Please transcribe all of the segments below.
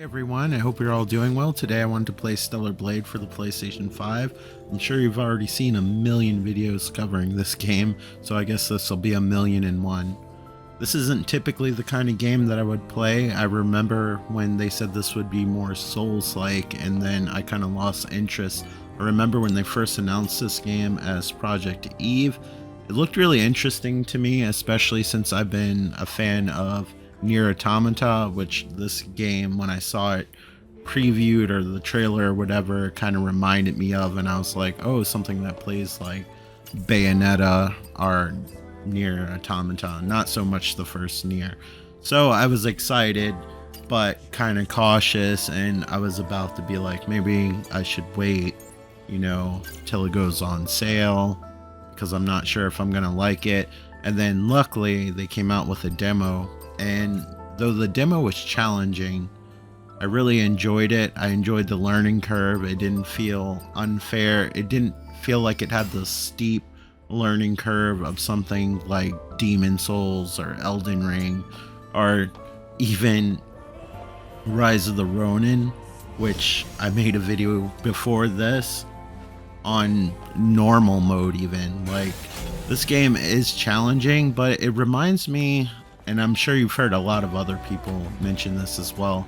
Everyone, I hope you're all doing well. Today I wanted to play Stellar Blade for the PlayStation 5. I'm sure you've already seen a million videos covering this game, so I guess this will be a million and one. This isn't typically the kind of game that I would play. I remember when they said this would be more Souls-like, and then I kind of lost interest. I remember when they first announced this game as Project Eve. It looked really interesting to me, especially since I've been a fan of Nier Automata, which this game, when I saw it previewed or the trailer or whatever, kind of reminded me of, and I was like, oh, something that plays like Bayonetta or Nier Automata, not so much the first Nier. So I was excited but kind of cautious, and I was about to be like, maybe I should wait, till it goes on sale, because I'm not sure if I'm gonna like it. And then luckily they came out with a demo, and though the demo was challenging, I really enjoyed it. I enjoyed the learning curve. It didn't feel unfair. It didn't feel like it had the steep learning curve of something like Demon Souls or Elden Ring or even Rise of the Ronin, which I made a video before this on normal mode. Even like, this game is challenging, but it reminds me, and I'm sure you've heard a lot of other people mention this as well,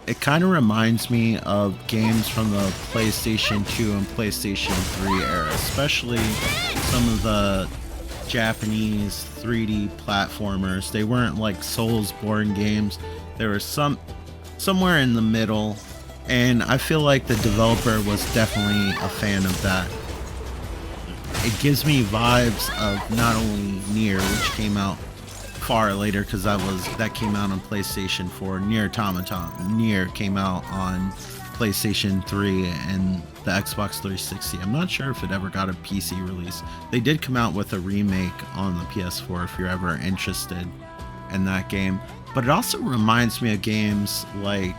it kind of reminds me of games from the PlayStation 2 and PlayStation 3 era, especially some of the Japanese 3D platformers. They weren't like Soulsborne games. They were somewhere in the middle, and I feel like the developer was definitely a fan of that. It gives me vibes of not only Nier, which came out far later, because that came out on PlayStation 4. Nier Automata, Nier came out on PlayStation 3 and the Xbox 360. I'm not sure if it ever got a PC release. They did come out with a remake on the PS4 if you're ever interested in that game. But it also reminds me of games like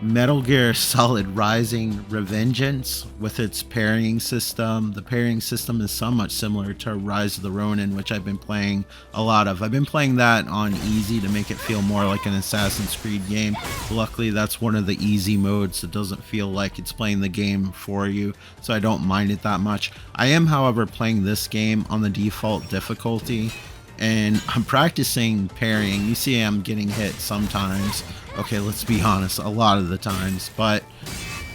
Metal Gear Solid Rising Revengeance with its parrying system. The parrying system is somewhat similar to Rise of the Ronin, which I've been playing a lot of. I've been playing that on easy to make it feel more like an Assassin's Creed game. Luckily, that's one of the easy modes that doesn't feel like it's playing the game for you, so I don't mind it that much. I am, however, playing this game on the default difficulty, and I'm practicing parrying. You see I'm getting hit sometimes. Okay, let's be honest, a lot of the times, but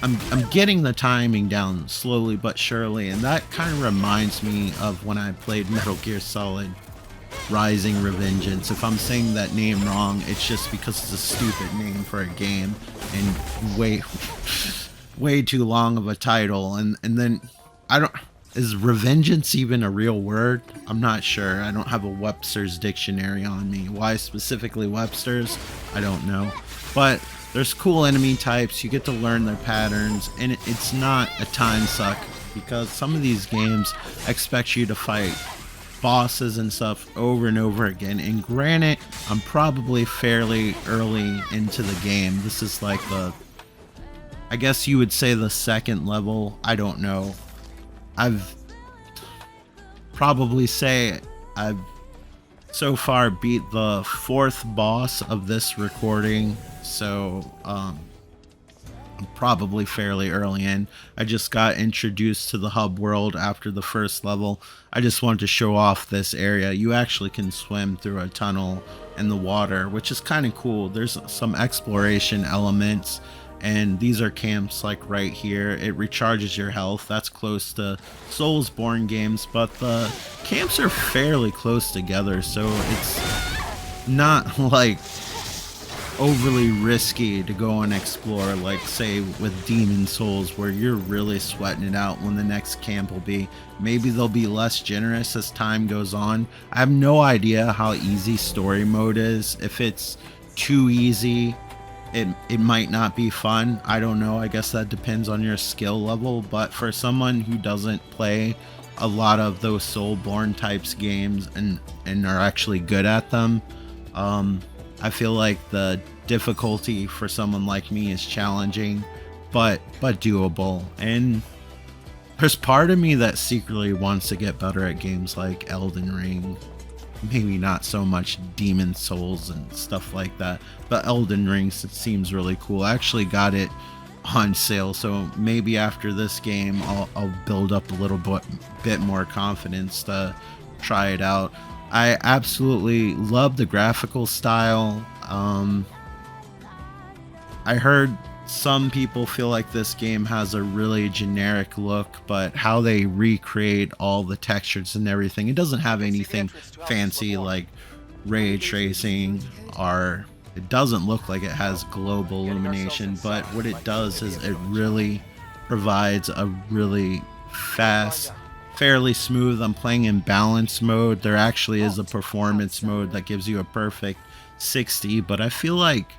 I'm getting the timing down slowly but surely, and that kind of reminds me of when I played Metal Gear Solid Rising Revengeance. If I'm saying that name wrong, it's just because it's a stupid name for a game and way too long of a title. And then is Revengeance even a real word? I'm not sure. I don't have a Webster's dictionary on me. Why specifically Webster's? I don't know. But there's cool enemy types. You get to learn their patterns, and it's not a time suck, because some of these games expect you to fight bosses and stuff over and over again. And granted, I'm probably fairly early into the game. This is like I guess you would say the second level. I don't know. I've so far beat the fourth boss of this recording, so I'm probably fairly early in. I just got introduced to the hub world after the first level. I just wanted to show off this area. You actually can swim through a tunnel in the water, which is kind of cool. There's some exploration elements, and these are camps like right here. It recharges your health. That's close to Soulsborne games, but the camps are fairly close together, so it's not like overly risky to go and explore, like say with Demon Souls, where you're really sweating it out when the next camp will be. Maybe they'll be less generous as time goes on. I have no idea how easy story mode is. If it's too easy, it might not be fun. I don't know. I guess that depends on your skill level. But for someone who doesn't play a lot of those Soulborne types games and are actually good at them, I feel like the difficulty for someone like me is challenging, but doable. And there's part of me that secretly wants to get better at games like Elden Ring maybe not so much Demon Souls and stuff like that, but Elden Ring seems really cool. I actually got it on sale, so maybe after this game I'll build up a little bit more confidence to try it out. I absolutely love the graphical style. I heard some people feel like this game has a really generic look, but how they recreate all the textures and everything, it doesn't have anything fancy like ray tracing, or it doesn't look like it has global illumination, but what it does is it really provides a really fast, fairly smooth. I'm playing in balance mode. There actually is a performance mode that gives you a perfect 60, but I feel like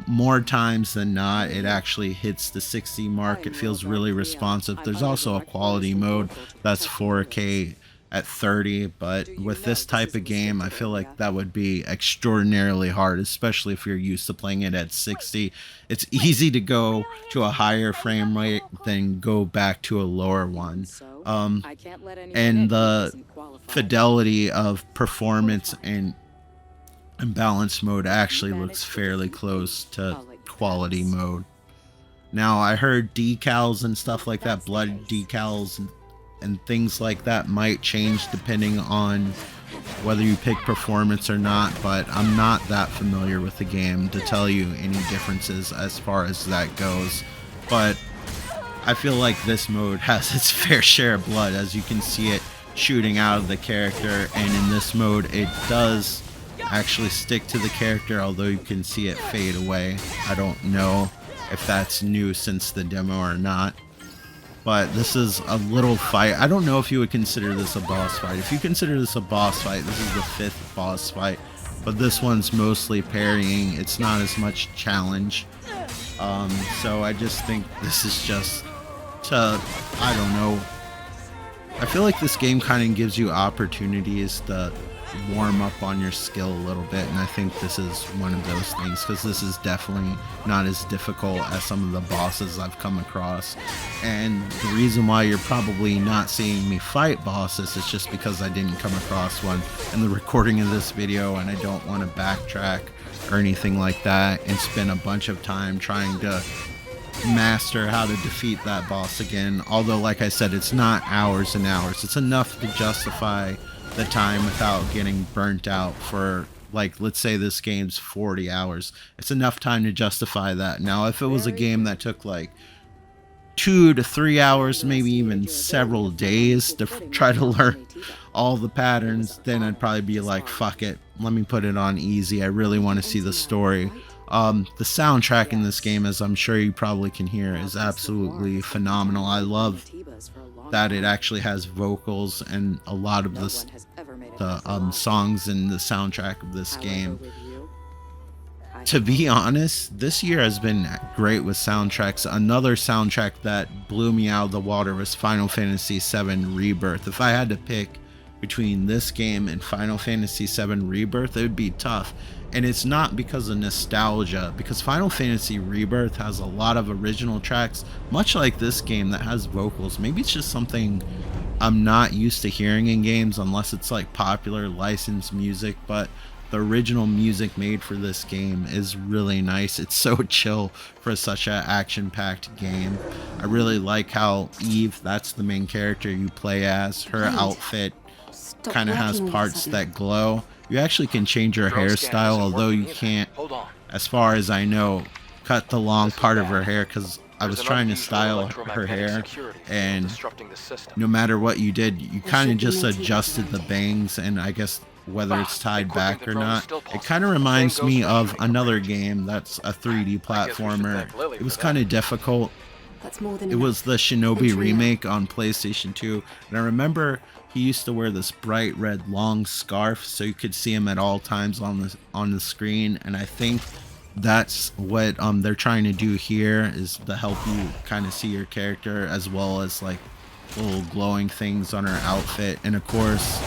more times than not it actually hits the 60 mark. It feels really responsive. There's also a quality mode that's 4K at 30, but with this type of game I feel like that would be extraordinarily hard, especially if you're used to playing it at 60. It's easy to go to a higher frame rate than go back to a lower one. And the fidelity of performance and balance mode actually looks fairly close to quality mode. Now I heard decals and stuff like that, blood decals and things like that might change depending on whether you pick performance or not, but I'm not that familiar with the game to tell you any differences as far as that goes. But I feel like this mode has its fair share of blood, as you can see it shooting out of the character, and in this mode it does actually stick to the character, although you can see it fade away. I don't know if that's new since the demo or not, but this is a little fight. I don't know if you would consider this a boss fight. If you consider this a boss fight, this is the 5th boss fight, but this one's mostly parrying. It's not as much challenge. So I just think this is just to, I don't know, I feel like this game kind of gives you opportunities to warm up on your skill a little bit, and I think this is one of those things, because this is definitely not as difficult as some of the bosses I've come across. And the reason why you're probably not seeing me fight bosses is just because I didn't come across one in the recording of this video, and I don't want to backtrack or anything like that and spend a bunch of time trying to master how to defeat that boss again. Although, like I said, it's not hours and hours. It's enough to justify the time without getting burnt out for, like, let's say this game's 40 hours. It's enough time to justify that. Now, if it was a game that took like 2 to 3 hours, maybe even several days to try to learn all the patterns, then I'd probably be like, fuck it, let me put it on easy. I really want to see the story. The soundtrack in this game, as I'm sure you probably can hear, is absolutely phenomenal. I love that it actually has vocals, and a lot of the songs in the soundtrack of this game. To be honest, this year has been great with soundtracks. Another soundtrack that blew me out of the water was Final Fantasy VII Rebirth. If I had to pick between this game and Final Fantasy VII Rebirth, it would be tough. And it's not because of nostalgia, because Final Fantasy Rebirth has a lot of original tracks, much like this game, that has vocals. Maybe it's just something I'm not used to hearing in games unless it's like popular licensed music, but the original music made for this game is really nice. It's so chill for such an action-packed game. I really like how Eve, that's the main character you play as, her outfit kind of has parts that glow. You actually can change her hairstyle, although you can't, as far as I know, cut the long part of her hair, because I was trying to style her hair, and no matter what you did, you kind of just adjusted the bangs, and I guess whether it's tied back or not. It kind of reminds me of another game that's a 3D platformer. It was kind of difficult. It was the Shinobi remake on PlayStation 2, and I remember he used to wear this bright red long scarf so you could see him at all times on the screen, and I think that's what they're trying to do here, is to help you kind of see your character, as well as like little glowing things on her outfit. And of course,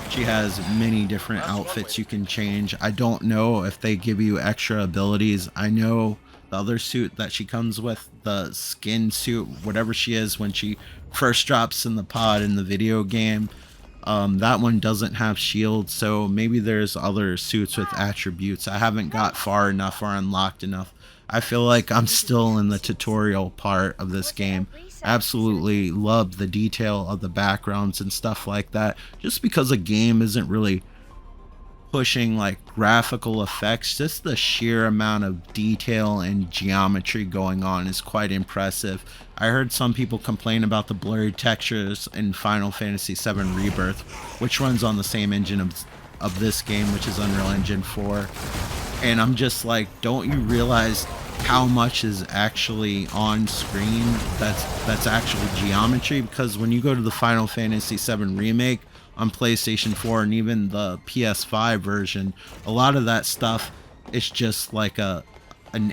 she has many different outfits you can change. I don't know if they give you extra abilities. I know the other suit that she comes with, the skin suit, whatever she is when she first drops in the pod in the video game, That one doesn't have shield, so maybe there's other suits with attributes. I haven't got far enough or unlocked enough. I feel like I'm still in the tutorial part of this game. I absolutely love the detail of the backgrounds and stuff like that. Just because a game isn't really pushing like graphical effects, just the sheer amount of detail and geometry going on is quite impressive. I heard some people complain about the blurry textures in Final Fantasy VII Rebirth, which runs on the same engine of this game, which is Unreal Engine 4. And I'm just like, don't you realize how much is actually on screen that's actually geometry? Because when you go to the Final Fantasy VII Remake on PlayStation 4 and even the PS5 version, a lot of that stuff is just like an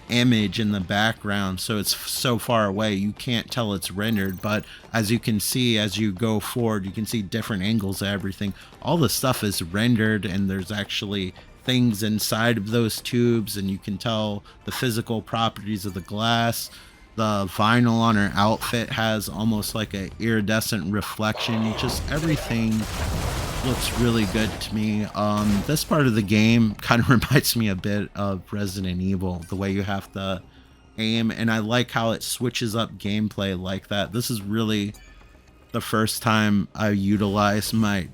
image in the background, so it's so far away you can't tell it's rendered. But as you can see, as you go forward, you can see different angles of everything. All the stuff is rendered, and there's actually things inside of those tubes, and you can tell the physical properties of the glass. The vinyl on her outfit has almost like a iridescent reflection. Just everything looks really good to me. This part of the game kind of reminds me a bit of Resident Evil, the way you have to aim, and I like how it switches up gameplay like that. This is really the first time I utilized my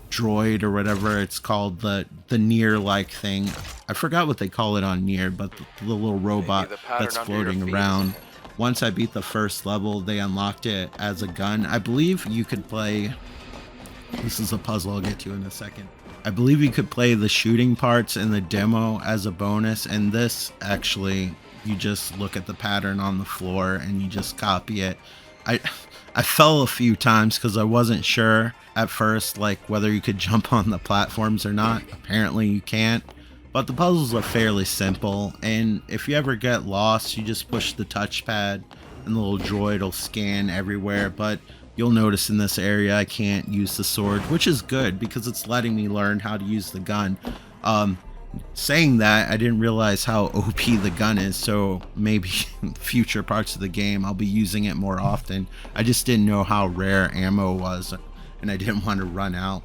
droid, or whatever it's called, the Nier like thing. I forgot what they call it on Nier, but the little robot that's floating around. Once I beat the first level, they unlocked it as a gun. I believe you could play, this is a puzzle I'll get to in a second. I believe you could play the shooting parts in the demo as a bonus, and this actually, you just look at the pattern on the floor and you just copy it. I fell a few times because I wasn't sure at first like whether you could jump on the platforms or not. Apparently you can't. But the puzzles are fairly simple, and if you ever get lost, you just push the touchpad and the little droid will scan everywhere. But you'll notice in this area I can't use the sword, which is good because it's letting me learn how to use the gun. Saying that, I didn't realize how OP the gun is, so maybe in future parts of the game I'll be using it more often. I just didn't know how rare ammo was, and I didn't want to run out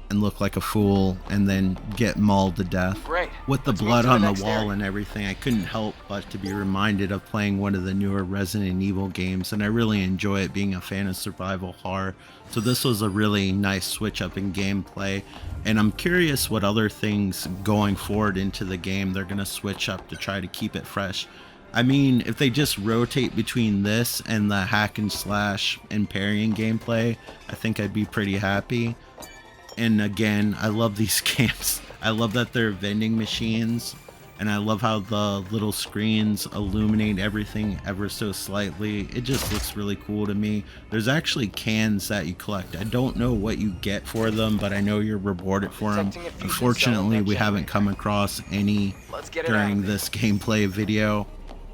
and look like a fool and then get mauled to death. Great. With the blood on the wall and everything, I couldn't help but to be reminded of playing one of the newer Resident Evil games, and I really enjoy it, being a fan of survival horror. So this was a really nice switch up in gameplay, and I'm curious what other things going forward into the game they're going to switch up to try to keep it fresh. I mean, if they just rotate between this and the hack and slash and parrying gameplay, I think I'd be pretty happy. And again, I love these games. I love that they're vending machines, and I love how the little screens illuminate everything ever so slightly. It just looks really cool to me. There's actually cans that you collect. I don't know what you get for them, but I know you're rewarded for them. Unfortunately, we haven't come across any during this gameplay video.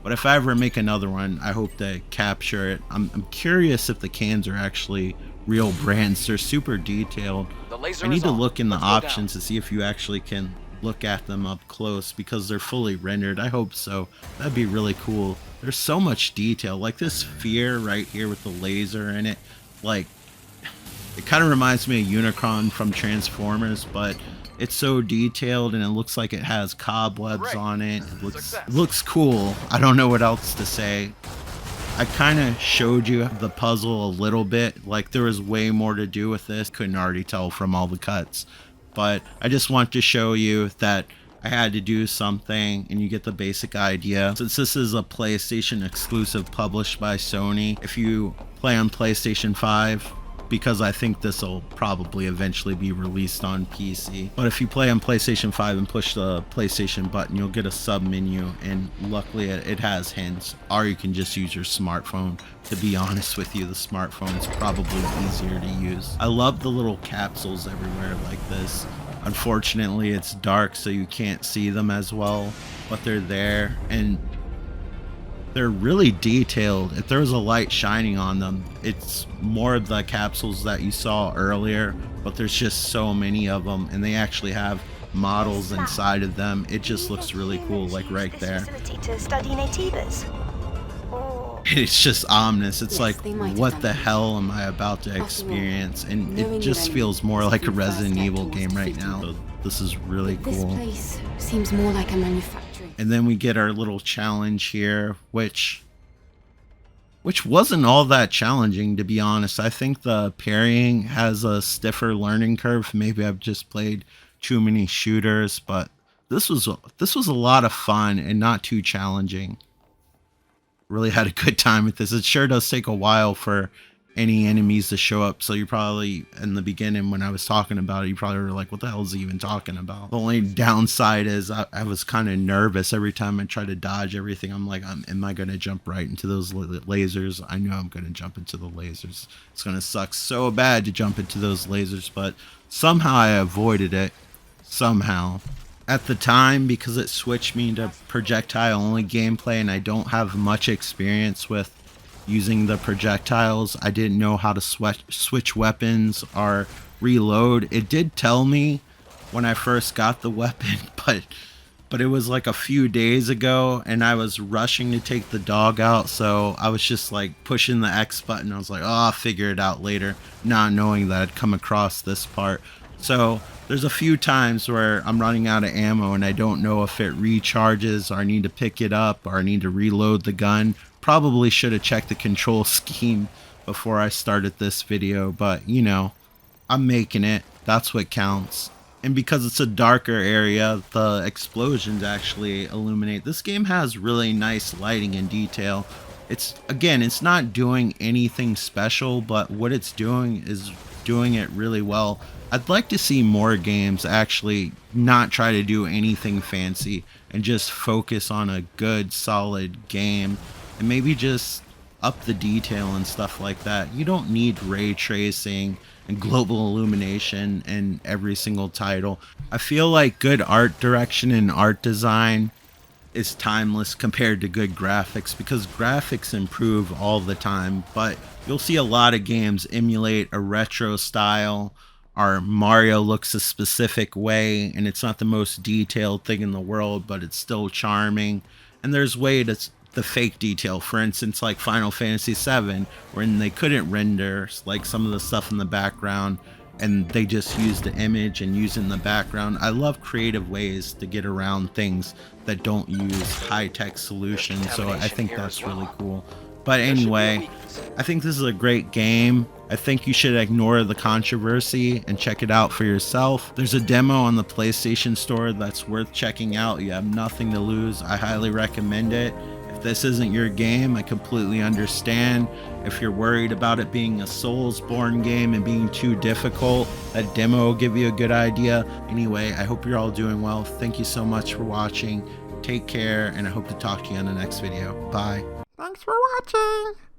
But if I ever make another one, I hope to capture it. I'm curious if the cans are actually real brands. They're super detailed. I need to look in the options to see if you actually can look at them up close, because they're fully rendered. I hope so. That'd be really cool. There's so much detail, like this sphere right here with the laser in it. Like, it kind of reminds me of Unicron from Transformers, but it's so detailed, and it looks like it has cobwebs on it. It looks cool. I don't know what else to say. I kind of showed you the puzzle a little bit. Like, there was way more to do with this. Couldn't already tell from all the cuts. But I just want to show you that I had to do something, and you get the basic idea. Since this is a PlayStation exclusive published by Sony, if you play on PlayStation 5, because I think this will probably eventually be released on PC. But if you play on PlayStation 5 and push the PlayStation button, you'll get a sub menu, and luckily it has hints, or you can just use your smartphone. To be honest with you, the smartphone is probably easier to use. I love the little capsules everywhere like this. Unfortunately, it's dark, so you can't see them as well, but they're there, and they're really detailed. If there was a light shining on them, it's more of the capsules that you saw earlier, but there's just so many of them, and they actually have models inside of them. It just looks really cool, like right there. To study nativas. It's just ominous. It's Yes, like, they might have what done the it. hell am I about to After all, experience? And knowing it your just feels enemy more is like a the first Resident step Evil towards game right defeating now. them. So this is really This cool. place seems more like a manufacturing. And then we get our little challenge here, which wasn't all that challenging, to be honest. I think the parrying has a stiffer learning curve. Maybe I've just played too many shooters, but this was a lot of fun and not too challenging. Really had a good time with this. It sure does take a while for any enemies to show up, so you probably, in the beginning when I was talking about it, you probably were like, what the hell is he even talking about? The only downside is I was kind of nervous every time I try to dodge everything. I'm like, am I gonna jump right into those lasers? I know I'm gonna jump into the lasers. It's gonna suck so bad to jump into those lasers, but somehow I avoided it. Somehow. At the time, because it switched me to projectile only gameplay and I don't have much experience with using the projectiles, I didn't know how to switch weapons or reload. It did tell me when I first got the weapon, but it was like a few days ago and I was rushing to take the dog out, so I was just like pushing the X button. I was like, oh, I'll figure it out later, not knowing that I'd come across this part. So there's a few times where I'm running out of ammo and I don't know if it recharges or I need to pick it up or I need to reload the gun. Probably should have checked the control scheme before I started this video, but you know, I'm making it. That's what counts. And because it's a darker area, the explosions actually illuminate. This game has really nice lighting and detail. It's not doing anything special, but what it's doing is doing it really well. I'd like to see more games actually not try to do anything fancy and just focus on a good solid game and maybe just up the detail and stuff like that. You don't need ray tracing and global illumination in every single title. I feel like good art direction and art design is timeless compared to good graphics, because graphics improve all the time, but you'll see a lot of games emulate a retro style, or Mario looks a specific way and it's not the most detailed thing in the world, but it's still charming. And there's way to the fake detail, for instance, like Final Fantasy VII, when they couldn't render like some of the stuff in the background and they just used the image and use it in the background. I love creative ways to get around things that don't use high-tech solutions, so I think that's really cool. But anyway, I think this is a great game. I think you should ignore the controversy and check it out for yourself. There's a demo on the PlayStation Store that's worth checking out. You have nothing to lose. I highly recommend it. If this isn't your game, I completely understand. If you're worried about it being a Soulsborne game and being too difficult, that demo will give you a good idea. Anyway, I hope you're all doing well. Thank you so much for watching. Take care, and I hope to talk to you on the next video. Bye. Thanks for watching.